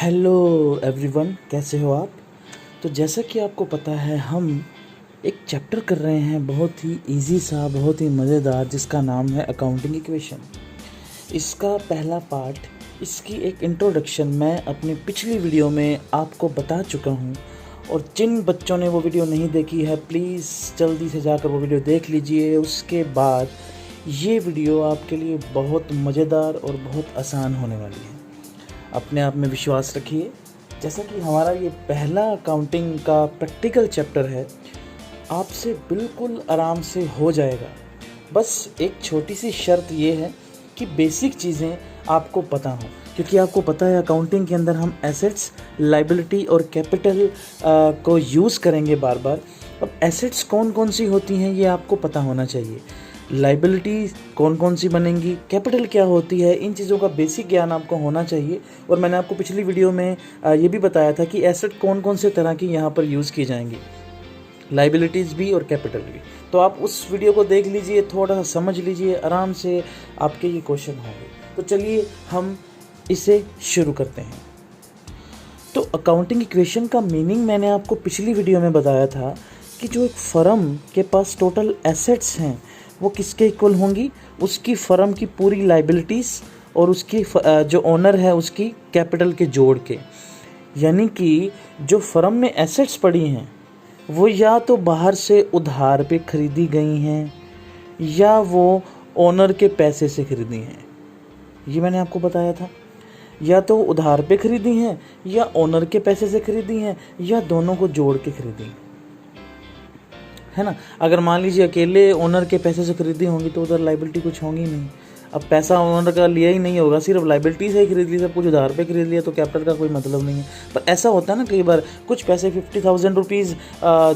Hello everyone, कैसे हो आप। तो जैसा कि आपको पता है, हम एक चैप्टर कर रहे हैं बहुत ही इजी सा, बहुत ही मज़ेदार, जिसका नाम है अकाउंटिंग इक्वेशन। इसका पहला पार्ट, इसकी एक इंट्रोडक्शन मैं अपनी पिछली वीडियो में आपको बता चुका हूँ। और जिन बच्चों ने वो वीडियो नहीं देखी है, प्लीज़ जल्दी से जाकर वो वीडियो देख लीजिए। उसके बाद ये वीडियो आपके लिए बहुत मज़ेदार और बहुत आसान होने वाली है। अपने आप में विश्वास रखिए। जैसा कि हमारा ये पहला अकाउंटिंग का प्रैक्टिकल चैप्टर है, आपसे बिल्कुल आराम से हो जाएगा। बस एक छोटी सी शर्त ये है कि बेसिक चीज़ें आपको पता हों, क्योंकि आपको पता है अकाउंटिंग के अंदर हम एसेट्स, लायबिलिटी और कैपिटल को यूज़ करेंगे बार बार। अब एसेट्स कौन कौन सी होती हैं ये आपको पता होना चाहिए, लाइबिलिटी कौन कौन सी बनेंगी, कैपिटल क्या होती है, इन चीज़ों का बेसिक ज्ञान आपको होना चाहिए। और मैंने आपको पिछली वीडियो में ये भी बताया था कि एसेट कौन कौन से तरह की यहाँ पर यूज़ की जाएंगी, लाइबिलिटीज़ भी और कैपिटल भी। तो आप उस वीडियो को देख लीजिए, थोड़ा सा समझ लीजिए, आराम से आपके ये क्वेश्चन होंगे। तो चलिए हम इसे शुरू करते हैं। तो अकाउंटिंग इक्वेशन का मीनिंग मैंने आपको पिछली वीडियो में बताया था कि जो एक फर्म के पास टोटल एसेट्स हैं वो किसके इक्वल होंगी, उसकी फर्म की पूरी लाइबिलिटीज़ और उसकी जो ओनर है उसकी कैपिटल के जोड़ के। यानी कि जो फर्म में एसेट्स पड़ी हैं वो या तो बाहर से उधार पे खरीदी गई हैं या वो ओनर के पैसे से खरीदी हैं। ये मैंने आपको बताया था, या तो उधार पे खरीदी हैं या ओनर के पैसे से खरीदी हैं या दोनों को जोड़ के खरीदी हैं, है ना। अगर मान लीजिए अकेले ओनर के पैसे से खरीदी होंगी तो उधर लाइबिलिटी कुछ होंगी नहीं। अब पैसा ओनर का लिया ही नहीं होगा, सिर्फ लाइबिलिटी से ही खरीद ली, सब कुछ उधार पे खरीद लिया, तो कैपिटल का कोई मतलब नहीं है। पर ऐसा होता है ना, कई बार कुछ पैसे 50,000 रुपीज़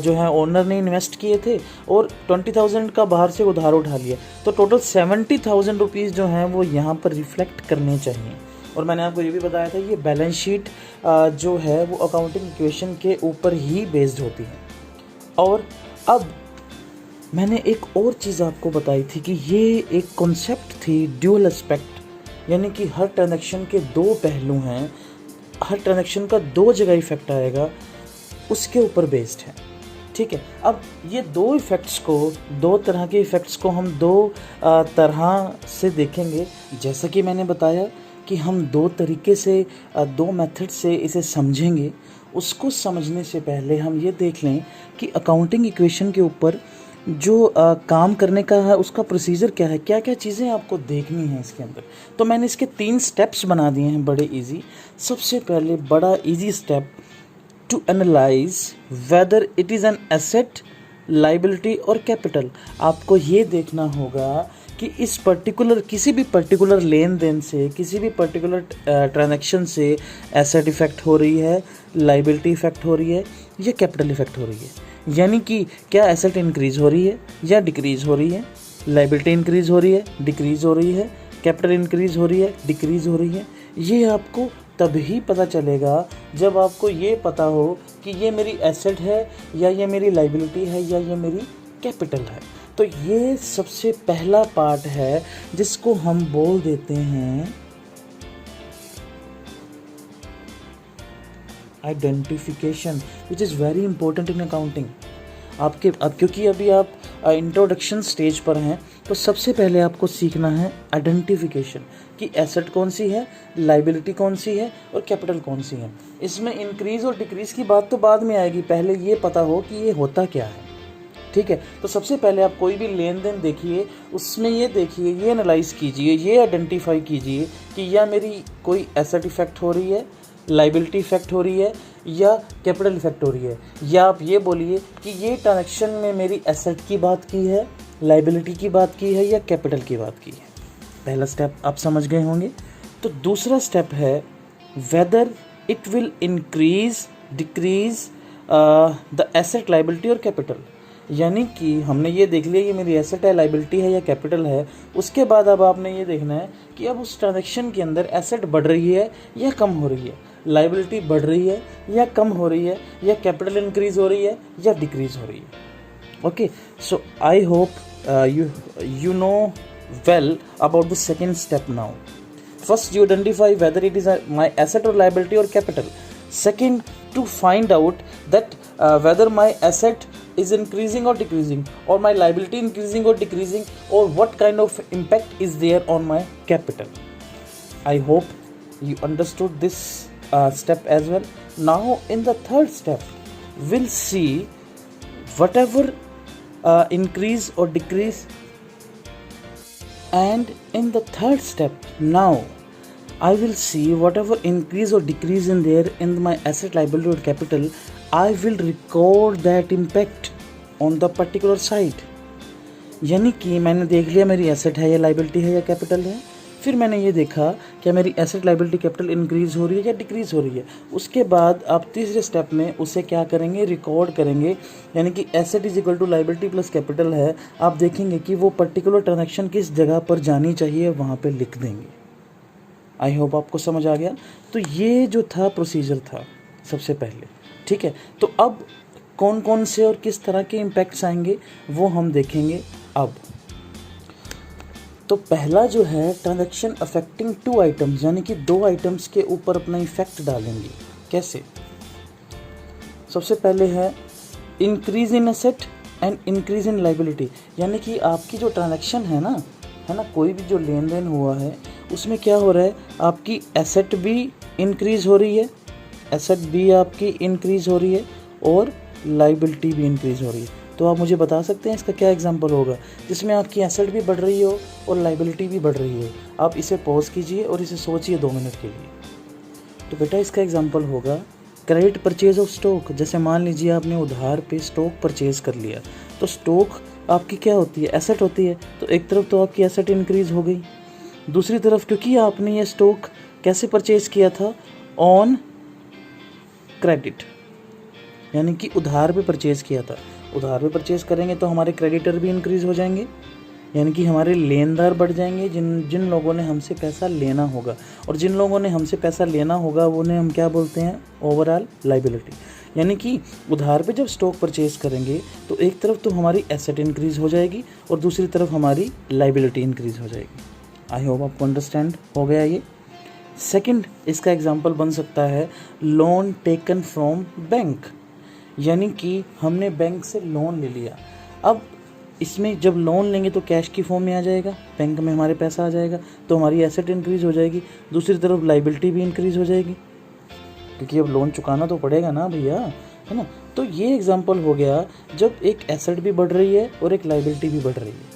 जो है ओनर ने इन्वेस्ट किए थे और 20,000 का बाहर से उधार उठा लिया, तो टोटल 70,000 रुपीज़ जो हैं वो यहाँ पर रिफ्लेक्ट करने चाहिए। और मैंने आपको ये भी बताया था ये बैलेंस शीट जो है वो अकाउंटिंग इक्वेशन के ऊपर ही बेस्ड होती है। और अब मैंने एक और चीज़ आपको बताई थी कि ये एक कॉन्सेप्ट थी ड्यूअल एस्पेक्ट, यानी कि हर ट्रांजैक्शन के दो पहलू हैं, हर ट्रांजैक्शन का दो जगह इफेक्ट आएगा, उसके ऊपर बेस्ड है। ठीक है। अब ये दो इफ़ेक्ट्स को, दो तरह के इफ़ेक्ट्स को हम दो तरह से देखेंगे। जैसा कि मैंने बताया कि हम दो तरीके से, दो मेथड से इसे समझेंगे। उसको समझने से पहले हम ये देख लें कि अकाउंटिंग इक्वेशन के ऊपर जो काम करने का है उसका प्रोसीजर क्या है, क्या क्या चीज़ें आपको देखनी है इसके अंदर। तो मैंने इसके 3 स्टेप्स बना दिए हैं बड़े इजी। सबसे पहले बड़ा easy step, to analyse whether it is an asset, liability और कैपिटल। आपको ये देखना होगा कि इस पर्टिकुलर, किसी भी पर्टिकुलर लेन देन से, किसी भी पर्टिकुलर ट्रांजैक्शन से एसेट इफेक्ट हो रही है, लाइबिलिटी इफेक्ट हो रही है या कैपिटल इफेक्ट हो रही है। यानी कि क्या एसेट इंक्रीज़ हो रही है या डिक्रीज़ हो रही है, लाइबिलिटी इंक्रीज़ हो रही है, डिक्रीज़ हो रही है, कैपिटल इंक्रीज़ हो रही है, डिक्रीज़ हो रही है। ये आपको तभी पता चलेगा जब आपको ये पता हो कि ये मेरी एसेट है या ये मेरी लाइबिलिटी है या ये मेरी कैपिटल है। तो ये सबसे पहला पार्ट है जिसको हम बोल देते हैं identification, which is very important in accounting. अब क्योंकि अभी आप इंट्रोडक्शन स्टेज पर हैं, तो सबसे पहले आपको सीखना है आइडेंटिफिकेशन कि एसेट कौन सी है, लाइबिलिटी कौन सी है और कैपिटल कौन सी है। इसमें इंक्रीज़ और डिक्रीज़ की बात तो बाद में आएगी, पहले ये पता हो कि ये होता क्या है। ठीक है। तो सबसे पहले आप कोई भी लेन देन देखिए, उसमें ये देखिए, ये एनालाइज कीजिए, ये आइडेंटिफाई कीजिए कि या मेरी कोई एसेट इफेक्ट हो रही है, लाइबिलिटी इफेक्ट हो रही है या कैपिटल इफेक्ट हो रही है। या आप ये बोलिए कि ये ट्रांजैक्शन में मेरी एसेट की बात की है, लाइबिलिटी की बात की है या कैपिटल की बात की है। पहला स्टेप आप समझ गए होंगे। तो दूसरा स्टेप है whether it will increase, decrease the asset, liability और कैपिटल। यानी कि हमने ये देख लिया ये मेरी एसेट है, लाइबिलिटी है या कैपिटल है। उसके बाद अब आपने ये देखना है कि अब उस ट्रांजैक्शन के अंदर एसेट बढ़ रही है या कम हो रही है, लाइबिलिटी बढ़ रही है या कम हो रही है, या कैपिटल इंक्रीज हो रही है या डिक्रीज हो रही है। Okay, so I hope you know well about the second step now. First, you identify whether it is my asset or liability or capital. Second, to find out that whether my asset is increasing or decreasing, or my liability increasing or decreasing, or what kind of impact is there on my capital. I hope you understood this step as well. Now in the third step, we'll see whatever increase or decrease. And in the third step, now I will see whatever increase or decrease in there in my asset, liability or capital. I will record that impact on the particular side. यानी कि मैंने देख लिया मेरी asset है या liability है या कैपिटल है, फिर मैंने ये देखा क्या मेरी एसेट, लाइबिलिटी, कैपिटल इंक्रीज़ हो रही है या डिक्रीज़ हो रही है। उसके बाद आप तीसरे स्टेप में उसे क्या करेंगे, रिकॉर्ड करेंगे। यानी कि asset is equal to liability plus capital है, आप देखेंगे कि वो पर्टिकुलर ट्रांजैक्शन किस जगह पर जानी चाहिए, वहाँ पे लिख देंगे। आई होप आपको समझ आ गया। तो ये जो था प्रोसीजर था सबसे पहले, ठीक है। तो अब कौन कौन से और किस तरह के इम्पैक्ट्स आएंगे वो हम देखेंगे अब। तो पहला जो है, ट्रांजैक्शन अफेक्टिंग टू आइटम्स, यानी कि दो आइटम्स के ऊपर अपना इफेक्ट डालेंगे। कैसे? सबसे पहले है increase in asset and increase in liability. यानी कि आपकी जो ट्रांजैक्शन है ना, कोई भी जो लेन देन हुआ है उसमें क्या हो रहा है, आपकी एसेट भी इंक्रीज़ हो रही है, एसेट भी आपकी इंक्रीज़ हो रही है और लाइबिलिटी भी इंक्रीज़ हो रही है। तो आप मुझे बता सकते हैं इसका क्या एग्जांपल होगा जिसमें आपकी एसेट भी बढ़ रही हो और लाइबिलिटी भी बढ़ रही हो। आप इसे पॉज कीजिए और इसे सोचिए 2 मिनट के लिए। तो बेटा इसका एग्जांपल होगा क्रेडिट परचेज ऑफ स्टॉक। जैसे मान लीजिए आपने उधार पे स्टॉक परचेज कर लिया, तो स्टॉक आपकी क्या होती है, एसेट होती है। तो एक तरफ तो आपकी एसेट इंक्रीज़ हो गई, दूसरी तरफ क्योंकि आपने ये स्टॉक कैसे परचेज किया था, ऑन क्रेडिट, यानी कि उधार पे परचेज किया था। उधार पे परचेज करेंगे तो हमारे क्रेडिटर भी इंक्रीज़ हो जाएंगे, यानी कि हमारे लेनदार बढ़ जाएंगे, जिन लोगों ने हमसे पैसा लेना होगा। और जिन लोगों ने हमसे पैसा लेना होगा उन्हें हम क्या बोलते हैं, ओवरऑल लाइबिलिटी। यानी कि उधार पे जब स्टॉक परचेज करेंगे तो एक तरफ तो हमारी एसेट इंक्रीज़ हो जाएगी और दूसरी तरफ हमारी लाइबिलिटी इंक्रीज़ हो जाएगी। आई होप आपको अंडरस्टैंड हो गया ये। सेकंड, इसका एग्जांपल बन सकता है लोन टेकन फ्रॉम बैंक। यानी कि हमने बैंक से लोन ले लिया। अब इसमें जब लोन लेंगे तो कैश की फॉर्म में आ जाएगा, बैंक में हमारे पैसा आ जाएगा, तो हमारी एसेट इंक्रीज़ हो जाएगी, दूसरी तरफ लाइबिलिटी भी इंक्रीज़ हो जाएगी, क्योंकि अब लोन चुकाना तो पड़ेगा ना भैया, है ना। तो ये एग्जांपल हो गया जब एक एसेट भी बढ़ रही है और एक लाइबिलिटी भी बढ़ रही है,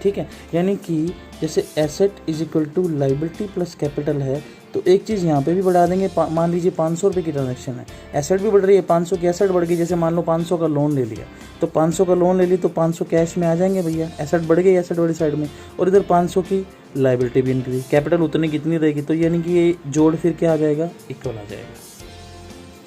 ठीक है। यानी कि जैसे asset is equal to liability plus capital है, तो एक चीज़ यहाँ पे भी बढ़ा देंगे। मान लीजिए 500 रुपये की ट्रांजैक्शन है, एसेट भी बढ़ रही है, 500 की एसेट बढ़ गई। जैसे मान लो 500 का लोन ले लिया, तो 500 का लोन ले ली तो 500 कैश में आ जाएंगे भैया, एसेट बढ़ गई, एसेट वाली साइड में, और इधर 500 की लाइबिलिटी भी इंक्रीज, कैपिटल उतनी कितनी रहेगी, तो यानी कि ये जोड़ फिर क्या आ जाएगा, इक्वल आ जाएगा,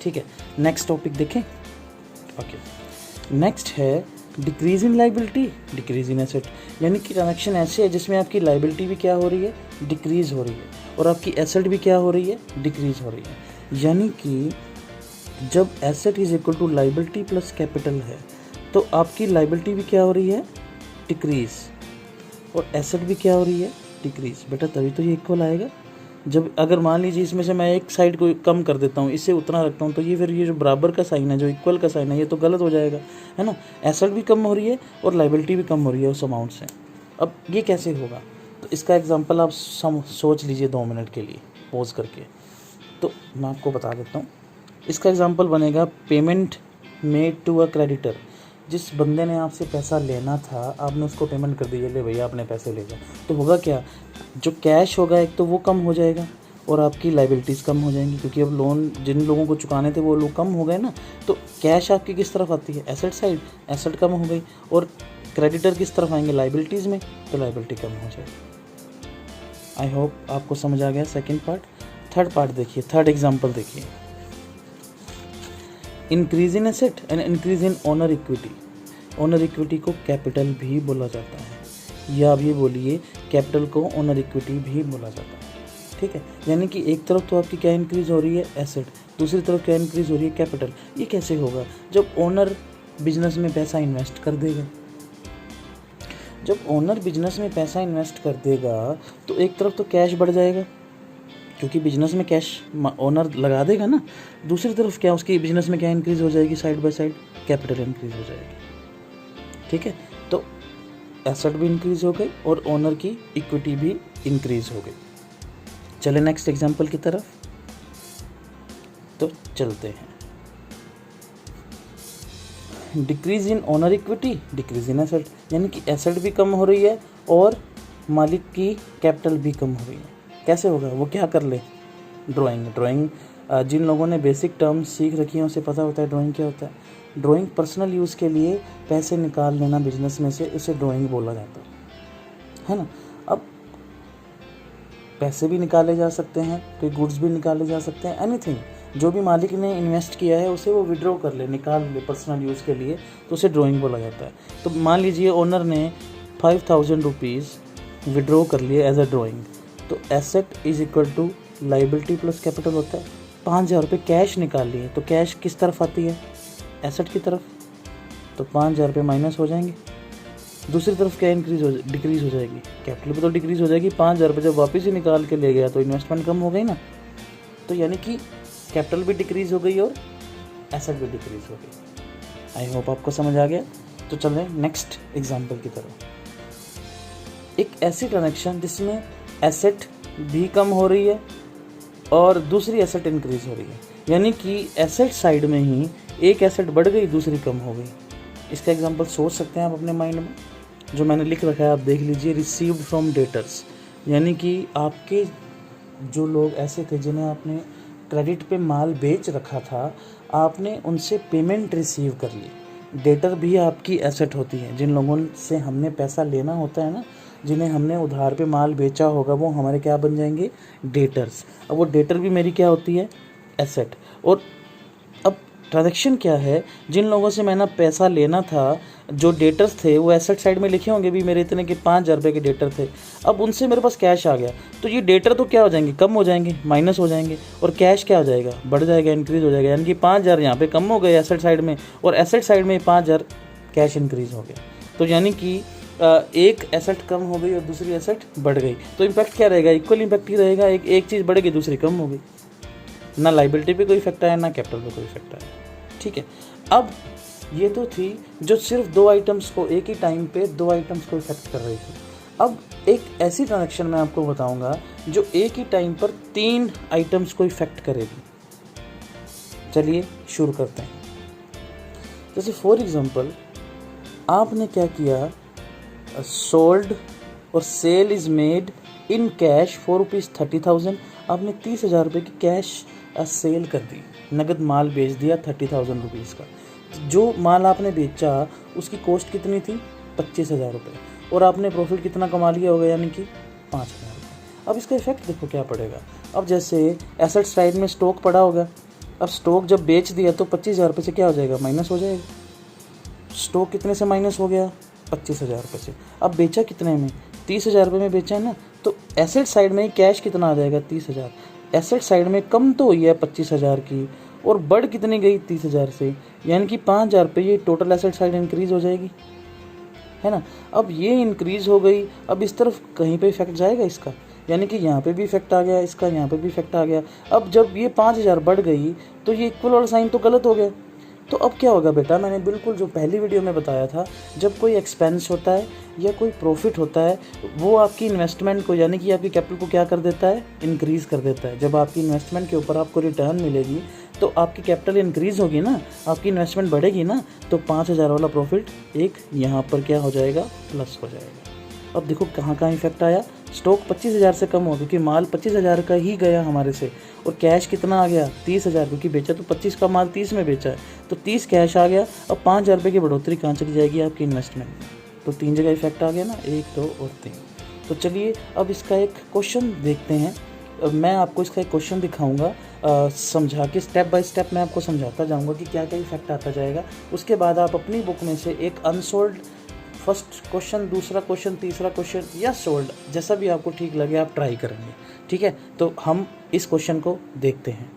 ठीक है। नेक्स्ट टॉपिक देखें। ओके, नेक्स्ट है decrease in liability, decrease in asset. यानी कि ट्रांजैक्शन ऐसे है जिसमें आपकी लाइबिलिटी भी क्या हो रही है, डिक्रीज हो रही है, और आपकी एसेट भी क्या हो रही है, डिक्रीज हो रही है। यानी कि जब asset is equal to liability plus capital है तो आपकी लाइबिलिटी भी क्या हो रही है, डिक्रीज, और एसेट भी क्या हो रही है, डिक्रीज। बेटा तभी तो ये इक्वल आएगा। जब अगर मान लीजिए इसमें से मैं एक साइड को कम कर देता हूँ, इससे उतना रखता हूँ, तो ये फिर ये जो बराबर का साइन है, जो इक्वल का साइन है, ये तो गलत हो जाएगा, है ना। एसेट भी कम हो रही है और लाइबिलिटी भी कम हो रही है उस अमाउंट से। अब ये कैसे होगा, तो इसका एग्जांपल आप सोच लीजिए 2 मिनट के लिए पॉज करके। तो मैं आपको बता देता हूँ। इसका एग्जांपल बनेगा payment made to a creditor. जिस बंदे ने आपसे पैसा लेना था, आपने उसको पेमेंट कर दी, ले भैया अपने पैसे ले जाओ। तो होगा क्या, जो कैश होगा एक तो वो कम हो जाएगा और आपकी लाइबिलिटीज़ कम हो जाएंगी, क्योंकि अब लोन जिन लोगों को चुकाने थे वो लोग कम हो गए ना। तो कैश आपकी किस तरफ आती है, एसेट साइड, एसेट कम हो गई, और क्रेडिटर किस तरफ आएंगे, लाइबिलिटीज़ में, तो लाइबिलिटी कम हो जाएगी। आई होप आपको समझ आ गया सेकेंड पार्ट। थर्ड पार्ट देखिए, थर्ड एग्जाम्पल देखिए, increase in asset and increase in owner equity. Owner equity को कैपिटल भी बोला जाता है, या आप ये बोलिए कैपिटल को ओनर इक्विटी भी बोला जाता है, ठीक है। यानी कि एक तरफ तो आपकी क्या इंक्रीज हो रही है, एसेट, दूसरी तरफ क्या इंक्रीज हो रही है, कैपिटल। ये कैसे होगा, जब ओनर बिजनेस में पैसा इन्वेस्ट कर देगा। जब ओनर बिजनेस में पैसा इन्वेस्ट कर देगा तो एक तरफ तो कैश बढ़ जाएगा, क्योंकि बिजनेस में कैश ओनर लगा देगा ना। दूसरी तरफ क्या उसकी बिजनेस में क्या इंक्रीज़ हो जाएगी, side by side capital increase हो जाएगी। ठीक है, तो एसेट भी इंक्रीज़ हो गई और ओनर की इक्विटी भी इंक्रीज़ हो गई। चले नेक्स्ट एग्जांपल की तरफ, तो चलते हैं। Decrease in owner equity, decrease in asset, यानी कि एसेट भी कम हो रही है और मालिक की कैपिटल भी कम हो रही है। कैसे होगा, वो क्या कर ले, ड्राइंग जिन लोगों ने बेसिक टर्म्स सीख रखी हैं उसे पता होता है ड्राइंग क्या होता है। ड्राइंग पर्सनल यूज़ के लिए पैसे निकाल लेना बिजनेस में से, उसे ड्राइंग बोला जाता है ना। अब पैसे भी निकाले जा सकते हैं, कोई गुड्स भी निकाले जा सकते हैं, एनीथिंग जो भी मालिक ने इन्वेस्ट किया है उसे वो विड्रॉ कर ले, निकाल ले पर्सनल यूज़ के लिए, तो उसे ड्राइंग बोला जाता है। तो मान लीजिए ओनर ने 5000 रुपीज़ विड्रॉ कर लिए एज अ ड्राइंग, तो asset is equal to liability plus capital होता है। 5000 रुपये कैश निकाल लिए, तो कैश किस तरफ आती है, एसेट की तरफ, तो 5000 रुपये माइनस हो जाएंगे। दूसरी तरफ क्या डिक्रीज़ हो जाएगी, कैपिटल भी तो डिक्रीज़ हो जाएगी। 5000 रुपये जब वापस ही निकाल के ले गया तो इन्वेस्टमेंट कम हो गई ना। तो यानी कि कैपिटल भी डिक्रीज़ हो गई और एसेट भी डिक्रीज़ हो गई। आई होप आपको समझ आ गया। तो चलें नेक्स्ट एग्जांपल की तरफ। एक ऐसी ट्रांजैक्शन जिसमें एसेट भी कम हो रही है और दूसरी एसेट इंक्रीज़ हो रही है, यानी कि एसेट साइड में ही एक एसेट बढ़ गई दूसरी कम हो गई। इसका एग्जांपल सोच सकते हैं आप अपने माइंड में, जो मैंने लिख रखा है आप देख लीजिए। रिसीव्ड फ्रॉम डेटर्स, यानी कि आपके जो लोग ऐसे थे जिन्हें आपने क्रेडिट पे माल बेच रखा था, आपने उनसे पेमेंट रिसीव कर ली। डेटर भी आपकी एसेट होती है, जिन लोगों से हमने पैसा लेना होता है ना, जिन्हें हमने उधार पे माल बेचा होगा, वो हमारे क्या बन जाएंगे, डेटर्स। अब वो डेटर भी मेरी क्या होती है, एसेट। और अब ट्रांजैक्शन क्या है, जिन लोगों से मैंने पैसा लेना था, जो डेटर्स थे वो एसेट साइड में लिखे होंगे भी, मेरे इतने के 5000 रुपये के डेटर थे। अब उनसे मेरे पास कैश आ गया, तो ये डेटर तो क्या हो जाएंगे, कम हो जाएंगे, माइनस हो जाएंगे, और कैश क्या हो जाएगा, बढ़ जाएगा, इंक्रीज़ हो जाएगा। यानी कि 5000 यहाँ पे कम हो गए एसेट साइड में, और एसेट साइड में 5000 कैश इंक्रीज़ हो गया। तो यानी कि एक एसेट कम हो गई और दूसरी एसेट बढ़ गई, तो इम्पैक्ट क्या रहेगा, इक्वल इम्पैक्ट ही रहेगा। एक चीज़ बढ़ गई दूसरी कम हो गई, ना लाइबिलिटी पे कोई इफेक्ट आया ना कैपिटल पे कोई इफेक्ट आया। ठीक है, अब ये तो थी जो सिर्फ दो आइटम्स को, एक ही टाइम पे दो आइटम्स को इफेक्ट कर रही थी। अब एक ऐसी ट्रांजैक्शन मैं आपको बताऊंगा जो एक ही टाइम पर 3 आइटम्स को इफेक्ट करेगी। चलिए शुरू करते हैं। जैसे फॉर एग्जांपल आपने क्या किया, सोल्ड और sale is made in cash for ₹30,000। आपने 30,000 रुपये की कैश सेल कर दी, नगद माल बेच दिया 30,000 रुपीज़ का। जो माल आपने बेचा उसकी कॉस्ट कितनी थी, 25,000 रुपये, और आपने प्रॉफिट कितना कमा लिया होगा, यानी कि 5,000 रुपये। अब इसका इफेक्ट देखो क्या पड़ेगा। अब जैसे एसेट साइड में स्टॉक पड़ा होगा, अब स्टॉक जब बेच दिया तो 25,000 रुपये से क्या हो जाएगा, माइनस हो जाएगा। स्टॉक कितने से माइनस हो गया, 25,000 रुपये से। अब बेचा कितने में, 30,000 रुपये में बेचा है ना, तो एसेट साइड में कैश कितना आ जाएगा, 30,000। एसेट साइड में कम तो हुई है 25,000 की, और बढ़ कितनी गई 30,000 से, यानी कि 5,000 रुपये ये टोटल एसेट साइड इंक्रीज़ हो जाएगी, है ना। अब ये इंक्रीज़ हो गई, अब इस तरफ कहीं पे इफेक्ट जाएगा इसका, यानी कि यहाँ पे भी इफेक्ट आ गया इसका, यहाँ पे भी इफेक्ट आ गया। अब जब ये 5,000 बढ़ गई तो ये इक्वल वाला साइन तो गलत हो गया। तो अब क्या होगा बेटा, मैंने बिल्कुल जो पहली वीडियो में बताया था, जब कोई एक्सपेंस होता है या कोई प्रॉफिट होता है, वो आपकी इन्वेस्टमेंट को, यानी कि आपकी कैपिटल को क्या कर देता है, इंक्रीज़ कर देता है। जब आपकी इन्वेस्टमेंट के ऊपर आपको रिटर्न मिलेगी तो आपकी कैपिटल इंक्रीज़ होगी ना, आपकी इन्वेस्टमेंट बढ़ेगी ना, तो 5,000 वाला प्रॉफिट एक यहाँ पर क्या हो जाएगा, प्लस हो जाएगा। अब देखो कहाँ कहाँ इफेक्ट आया, स्टॉक 25,000 से कम हो, क्योंकि माल 25,000 का ही गया हमारे से, और कैश कितना आ गया, 30,000, क्योंकि बेचा तो 25 का माल 30 में बेचा है, तो 30 कैश आ गया। अब 5,000 रुपये की बढ़ोतरी कहाँ चली जाएगी, आपकी इन्वेस्टमेंट में। तो 3 जगह इफेक्ट आ गया ना, 1, 2 और 3। तो चलिए अब इसका एक क्वेश्चन देखते हैं। मैं आपको इसका एक क्वेश्चन दिखाऊंगा, समझा के स्टेप बाय स्टेप मैं आपको समझाता जाऊंगा कि क्या क्या इफेक्ट आता जाएगा। उसके बाद आप अपनी बुक में से एक अनसोल्ड फर्स्ट क्वेश्चन, दूसरा क्वेश्चन, तीसरा क्वेश्चन या सोल्ड, जैसा भी आपको ठीक लगे आप ट्राई करेंगे। ठीक है, तो हम इस क्वेश्चन को देखते हैं।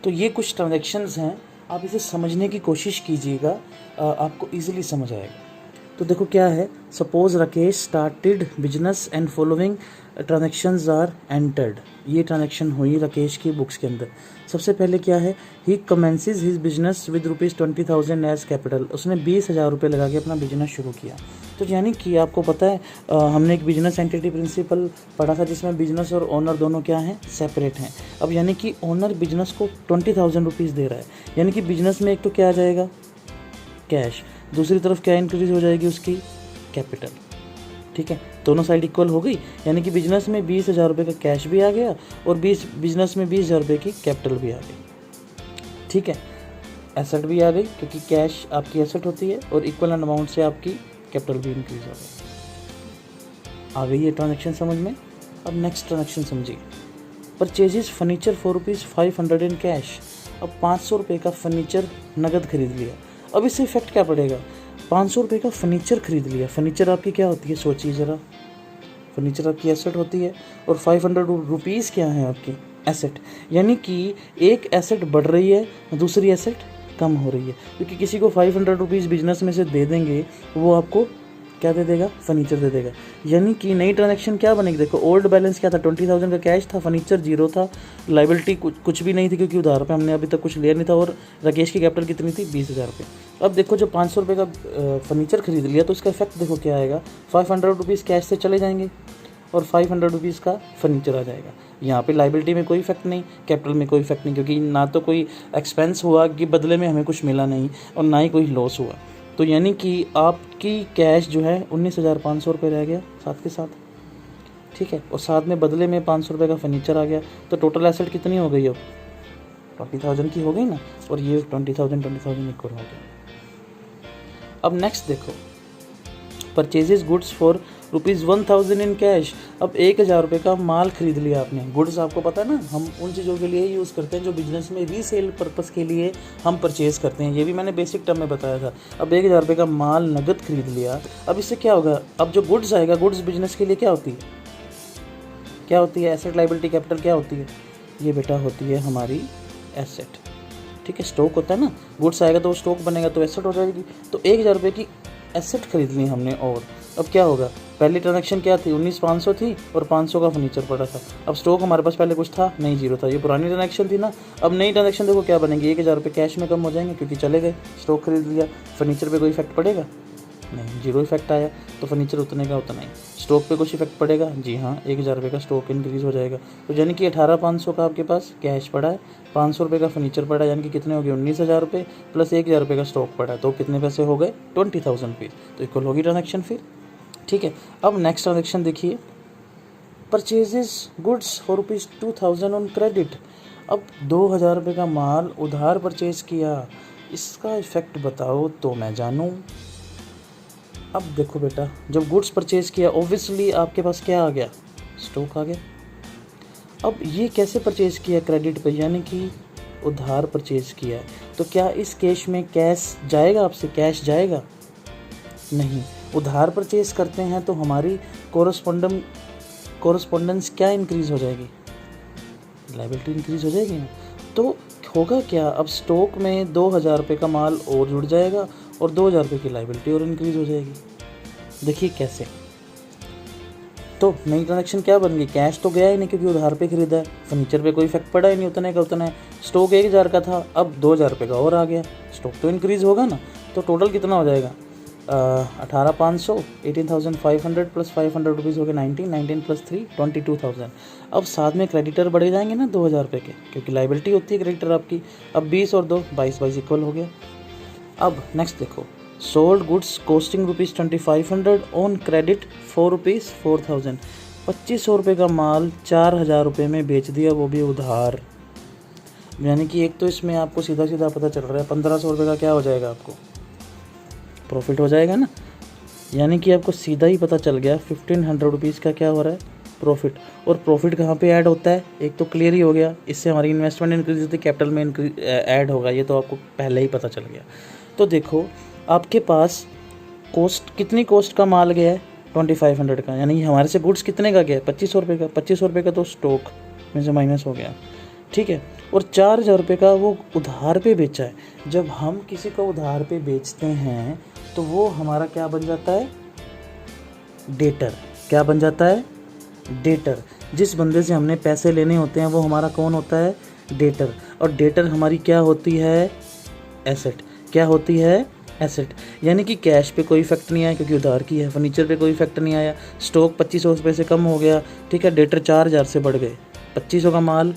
तो ये कुछ ट्रांजैक्शंस हैं, आप इसे समझने की कोशिश कीजिएगा, आपको ईजिली समझ आएगा। तो देखो क्या है, suppose Rakesh started business and following transactions are entered. ये ट्रांजेक्शन हुई राकेश की बुक्स के अंदर। सबसे पहले क्या है, he commences his business with ₹20,000 as capital. उसने 20,000 रुपये लगा के अपना बिजनेस शुरू किया। तो यानी कि आपको पता है हमने एक बिजनेस एंटिटी प्रिंसिपल पढ़ा था जिसमें बिजनेस और ओनर दोनों क्या हैं, सेपरेट हैं। अब यानी कि ओनर बिजनेस को 20,000 रुपीज़ दे रहा है, यानी कि बिजनेस में एक तो क्या आ जाएगा, कैश, दूसरी तरफ क्या इंक्रीज हो जाएगी उसकी, कैपिटल। ठीक है, दोनों साइड इक्वल हो गई, यानी कि बिजनेस में 20,000 रुपये का कैश भी आ गया और बिजनेस में 20,000 रुपये की कैपिटल भी आ गई। ठीक है, एसेट भी आ गई क्योंकि कैश आपकी एसेट होती है और इक्वल अमाउंट से आपकी कैपिटल भी इंक्रीज हो गई। आ गई ये ट्रांजेक्शन समझ में। अब नेक्स्ट ट्रांजेक्शन समझिए, purchases furniture for ₹500 in cash. अब 500 रुपये का फर्नीचर नगद खरीद लिया। अब इससे इफेक्ट क्या पड़ेगा, 500 रुपये का फर्नीचर खरीद लिया। फर्नीचर आपकी क्या होती है, सोचिए ज़रा, फर्नीचर आपकी एसेट होती है और 500 रुपीज़ क्या है आपकी एसेट। यानी कि एक एसेट बढ़ रही है, दूसरी एसेट कम हो रही है, क्योंकि किसी को 500 रुपीज़ बिजनेस में से दे देंगे, वो आपको क्या दे देगा, फर्नीचर दे देगा। यानी कि नई ट्रांजैक्शन क्या बनेगी, देखो ओल्ड बैलेंस क्या था, 20,000 का कैश था, फर्नीचर 0 था, लाइबिलिटी कुछ भी नहीं थी क्योंकि उधार पे हमने अभी तक कुछ लिया नहीं था, और राकेश की कैपिटल कितनी थी, 20,000 रुपये। अब देखो जब 500 रुपये का फर्नीचर खरीद लिया तो उसका इफेक्ट देखो क्या आएगा, 500 रुपीज़ कैश से चले जाएंगे और 500 रुपीज़ का फर्नीचर आ जाएगा। यहाँ पे लाइबिलिटी में कोई इफेक्ट नहीं, कैपिटल में कोई इफेक्ट नहीं, क्योंकि ना तो कोई एक्सपेंस हुआ कि बदले में हमें कुछ मिला नहीं और ना ही कोई लॉस हुआ। तो यानी कि आपकी कैश जो है 19,500 रुपये रह गया साथ के साथ। ठीक है, और साथ में बदले में 500 रुपये का फर्नीचर आ गया, तो टोटल एसेट कितनी हो गई, अब 20,000 की हो गई ना, और ये 20,000 इक्वल हो गया। अब नेक्स्ट देखो, purchases goods for ₹1,000 in cash. अब 1,000 रुपये का माल खरीद लिया आपने। गुड्स आपको पता है ना, हम उन चीज़ों के लिए यूज़ करते हैं जो बिजनेस में रीसेल पर्पस के लिए हम परचेज़ करते हैं, ये भी मैंने बेसिक टर्म में बताया था। अब 1,000 रुपये का माल नगद खरीद लिया। अब इससे क्या होगा, अब जो गुड्स आएगा, गुड्स बिजनेस के लिए क्या होती है, क्या होती है, एसेट लाइबिलिटी कैपिटल क्या होती है, ये बेटा होती है हमारी एसेट। ठीक है, स्टॉक होता है ना, गुड्स आएगा तो स्टॉक बनेगा तो एसेट हो जाएगी। तो 1,000 रुपये की एसेट खरीद ली हमने। और अब क्या होगा, पहली ट्रांजैक्शन क्या थी, 19,500 थी और 500 का फर्नीचर पड़ा था। अब स्टॉक हमारे पास पहले कुछ था नहीं, 0 था, ये पुरानी ट्रांजैक्शन थी ना। अब नई ट्रांजैक्शन देखो क्या बनेगी, 1,000 रुपये कैश में कम हो जाएंगे क्योंकि चले गए, स्टॉक खरीद लिया। फर्नीचर पे कोई इफेक्ट पड़ेगा नहीं, 0 इफेक्ट आया, तो फर्नीचर उतने का उतना ही। स्टॉक पे कुछ इफेक्ट पड़ेगा, जी हाँ, 1,000 रुपये का स्टॉक इंक्रीज़ हो जाएगा। तो यानी कि 18,500 का आपके पास कैश पड़ा है, 500 रुपये का फर्नीचर पड़ा है, यानी कि कितने हो गए, 19,000 रुपये प्लस 1,000 रुपये का स्टॉक पड़ा है, तो कितने पैसे हो गए, 20,000 रुपीज़। तो इक्वल होगी ट्रांजैक्शन फिर। ठीक है, अब नेक्स्ट ट्रांजैक्शन देखिए, purchases goods for ₹2,000 on credit. अब 2,000 रुपये का माल उधार परचेज किया, इसका इफेक्ट बताओ तो मैं जानूँ। अब देखो बेटा, जब गुड्स परचेज किया ऑब्वियसली आपके पास क्या आ गया, स्टॉक आ गया। अब ये कैसे परचेज किया, क्रेडिट पे, यानी कि उधार परचेज किया है। तो क्या इस केस में कैश जाएगा, आपसे कैश जाएगा नहीं। उधार परचेज करते हैं तो हमारी कोरस्पोंडेंस क्या इंक्रीज़ हो जाएगी, लायबिलिटी इंक्रीज़ हो जाएगी ना। तो होगा क्या, अब स्टॉक में 2,000 रुपये का माल और जुड़ जाएगा और 2,000 रुपये की लायबिलिटी और इंक्रीज़ हो जाएगी। देखिए कैसे, तो नई ट्रांजैक्शन क्या बन गई, कैश तो गया ही नहीं क्योंकि उधार पे खरीदा है, फर्नीचर पे कोई इफेक्ट पड़ा ही नहीं, उतने का उतना है। स्टॉक 1,000 का था, अब 2,000 रुपये का और आ गया, स्टॉक तो इंक्रीज़ होगा ना। तो टोटल कितना हो जाएगा, 18,500, 18,500 प्लस 500 रुपीज़ हो गए 19 प्लस 3 22,000। अब साथ में क्रेडिटर बढ़े जाएंगे ना 2,000 रुपये के, क्योंकि लायबिलिटी होती है क्रेडिटर आपकी। अब 20 और 2 22 इक्वल हो गया। अब नेक्स्ट देखो, sold goods costing ₹2,500 on credit for ₹4,000। 2,500 रुपये का माल 4,000 रुपये में बेच दिया, वो भी उधार। यानी कि एक तो इसमें आपको सीधा सीधा पता चल रहा है 1,500 रुपये का क्या हो जाएगा, आपको प्रॉफिट हो जाएगा ना। यानी कि आपको सीधा ही पता चल गया 1,500 रुपीज़ का क्या हो रहा है, प्रॉफिट। और प्रॉफिट कहाँ पे ऐड होता है, एक तो क्लियर ही हो गया, इससे हमारी इन्वेस्टमेंट इंक्रीज होती है, कैपिटल में ऐड होगा, ये तो आपको पहले ही पता चल गया। तो देखो आपके पास कॉस्ट, कितनी कॉस्ट का माल गया है, 2,500 का, यानी हमारे से गुड्स कितने का गया है, 2,500 रुपये का। 2,500 रुपये का तो स्टॉक में से माइनस हो गया, ठीक है। और 4,000 रुपये का वो उधार पे बेचा है। जब हम किसी को उधार पे बेचते हैं तो वो हमारा क्या बन जाता है, डेटर। क्या बन जाता है, डेटर। जिस बंदे से हमने पैसे लेने होते हैं वो हमारा कौन होता है, डेटर। और डेटर हमारी क्या होती है, एसेट। क्या होती है, एसेट। यानी कि कैश पे कोई इफेक्ट नहीं आया क्योंकि उधार की है, फर्नीचर पे कोई इफेक्ट नहीं आया, स्टॉक 2500 रुपये से कम हो गया, ठीक है, डेटर 4000 से बढ़ गए, 2500 का माल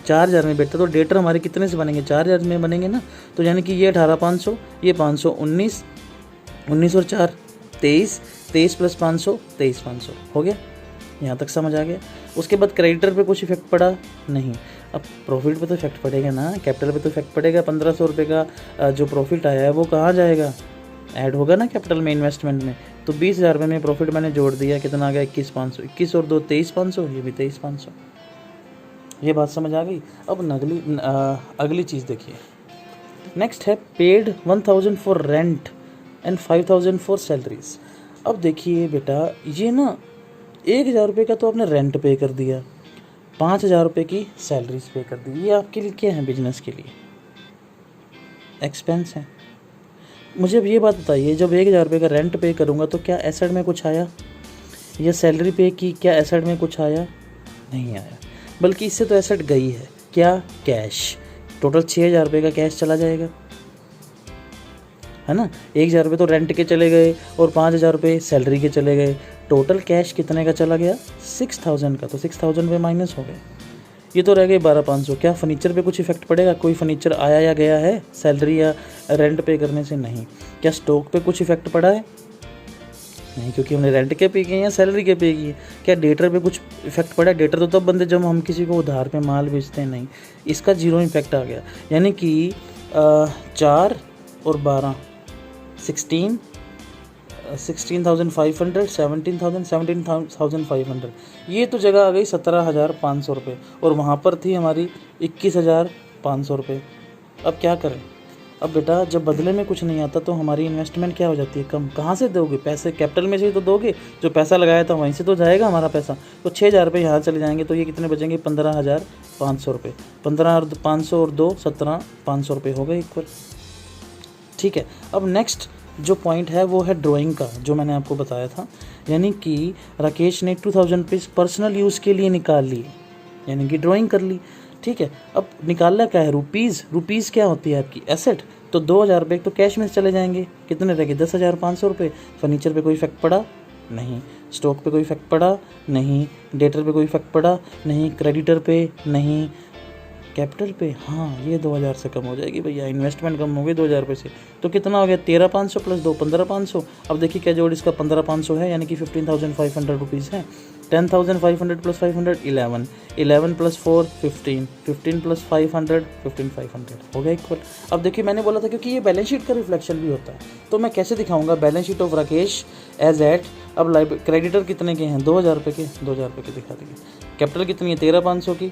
4000 में बेचता, तो डेटर हमारे कितने से बनेंगे, 4000 में बनेंगे ना। तो यानी कि ये 18500, ये 500, 19, 19 और 4 23, 23 प्लस 500, 23,500 हो गया। यहाँ तक समझ आ गया। उसके बाद क्रेडिटर पे कुछ इफेक्ट पड़ा नहीं। अब प्रॉफिट पे तो इफेक्ट पड़ेगा ना, कैपिटल पे तो इफेक्ट पड़ेगा। 1500 रुपये का जो प्रॉफिट आया है वो कहाँ जाएगा, ऐड होगा ना कैपिटल में, इन्वेस्टमेंट में। तो 20,000 रुपये में प्रॉफिट मैंने जोड़ दिया, कितना आ गया, 21,500, 21 और 2 23,500, ये भी 23,500। ये बात समझ आ गई। अब अगली चीज़ देखिए, नेक्स्ट है paid 1000 for rent and 5000 for salaries. अब देखिए बेटा, ये ना 1000 रुपये का तो आपने रेंट पे कर दिया, 5000 रुपये की सैलरीज पे कर दी। ये आपके लिए क्या है, बिजनेस के लिए एक्सपेंस है। मुझे अब ये बात बताइए, जब 1000 रुपये का रेंट पे करूँगा तो क्या एसेट में कुछ आया, या सैलरी पे की, क्या एसेट में कुछ आया, नहीं आया, बल्कि इससे तो एसेट गई है, क्या, कैश। टोटल 6000 रुपये का कैश चला जाएगा, है ना। 1000 रुपये तो रेंट के चले गए और 5000 रुपये सैलरी के चले गए। टोटल कैश कितने का चला गया, 6000 का। तो 6000 रुपये माइनस हो गए, ये तो रह गए 12,500। क्या फर्नीचर पे कुछ इफेक्ट पड़ेगा, कोई फर्नीचर आया या गया है सैलरी या रेंट पे करने से, नहीं। क्या स्टॉक पे कुछ इफेक्ट पड़ा है, नहीं, क्योंकि हमने रेंट के पे किए या सैलरी के पे किए। क्या डेटर पे कुछ इफेक्ट पड़ा है, डेटर तो तब बनते जब हम किसी को उधार पे माल बेचते हैं, नहीं। इसका 0 इफेक्ट आ गया। यानी कि 4 और 12 16, 16,500, 17,500, ये तो जगह आ गई 17,500 रुपये, और वहाँ पर थी हमारी 21,500 रुपये। अब क्या करें। अब बेटा जब बदले में कुछ नहीं आता तो हमारी इन्वेस्टमेंट क्या हो जाती है, कम। कहाँ से दोगे पैसे, कैपिटल में से ही तो दोगे, जो पैसा लगाया था वहीं से तो जाएगा हमारा पैसा। तो 6,000 रुपये यहाँ चले जाएंगे, तो ये कितने बचेंगे, 15,500 रुपये। 15,500 और 2 17,500 रुपये हो गए इक्वल, ठीक है। अब नेक्स्ट जो पॉइंट है वो है ड्राइंग का, जो मैंने आपको बताया था। यानी कि राकेश ने 2000 रुपीज़ पर्सनल यूज़ के लिए निकाल लिए, यानी कि ड्राइंग कर ली, ठीक है। अब निकालना क्या है, रुपीज़ क्या होती है आपकी, एसेट। तो 2000 रुपये तो कैश में चले जाएंगे, कितने रह गए, 10,500 रुपये। फर्नीचर पे कोई इफेक्ट पड़ा नहीं, स्टॉक पे कोई इफेक्ट पड़ा नहीं, डेटर पे कोई इफेक्ट पड़ा नहीं, क्रेडिटर पे नहीं, कैपिटल पे हाँ ये 2000 से कम हो जाएगी भैया, इन्वेस्टमेंट कम हो गई 2000 रुपये से। तो कितना हो गया, 13,500 प्लस 2 15,500। अब देखिए क्या जोड़ इसका 15,500 है, यानी कि 15,500 रुपीज़ है। 10,500 प्लस 500 11, 11 प्लस 4 15, 15 प्लस 500 15,500 हो गया इक्वल। अब देखिए मैंने बोला था क्योंकि ये बैलेंस शीट का रिफ्लेक्शन भी होता है, तो मैं कैसे दिखाऊंगा, balance sheet of Rakesh as at. अब क्रेडिटर कितने के हैं, 2000 रुपये के, 2000 रुपये के दिखा दीजिए। कैपिटल कितनी है, 13,500 की,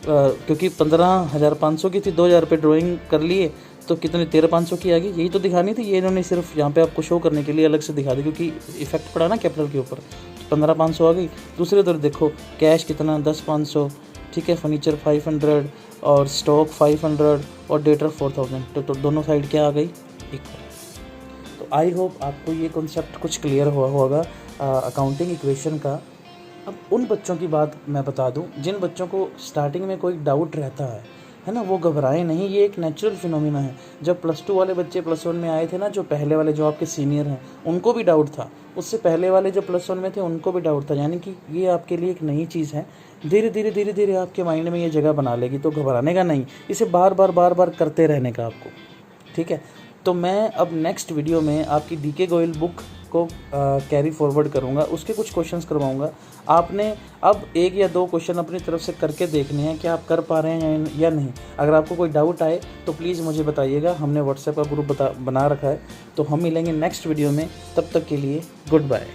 क्योंकि 15,500 की थी, 2000 रुपये ड्राइंग कर लिए तो कितने 13,500 की आ गई, यही तो दिखानी थी। ये इन्होंने सिर्फ यहाँ पे आपको शो करने के लिए अलग से दिखा दी, क्योंकि इफेक्ट पड़ा ना कैपिटल के ऊपर। 15,500 आ गई। दूसरे तरफ देखो कैश कितना 10,500, ठीक है, फर्नीचर 500 और स्टॉक 500 और डेटर 4,000, तो दोनों साइड क्या आ गई, इक्वल। तो आई होप आपको ये कॉन्सेप्ट कुछ क्लियर हुआ होगा अकाउंटिंग इक्वेशन का। अब उन बच्चों की बात मैं बता दूं जिन बच्चों को स्टार्टिंग में कोई डाउट रहता है ना, वो घबराएं नहीं, ये एक नेचुरल फिनोमिना है। जब +2 वाले बच्चे +1 में आए थे ना, जो पहले वाले जो आपके सीनियर हैं उनको भी डाउट था, उससे पहले वाले जो +1 में थे उनको भी डाउट था। यानी कि ये आपके लिए एक नई चीज़ है, धीरे धीरे आपके माइंड में ये जगह बना लेगी, तो घबराने का नहीं, इसे बार बार करते रहने का आपको, ठीक है। तो मैं अब नेक्स्ट वीडियो में आपकी DK गोयल बुक को कैरी फॉरवर्ड करूँगा, उसके कुछ क्वेश्चंस करवाऊँगा। आपने अब 1 या 2 क्वेश्चन अपनी तरफ से करके देखने हैं कि आप कर पा रहे हैं या नहीं। अगर आपको कोई डाउट आए तो प्लीज़ मुझे बताइएगा, हमने व्हाट्सएप का ग्रुप बना रखा है। तो हम मिलेंगे नेक्स्ट वीडियो में, तब तक के लिए गुड बाय।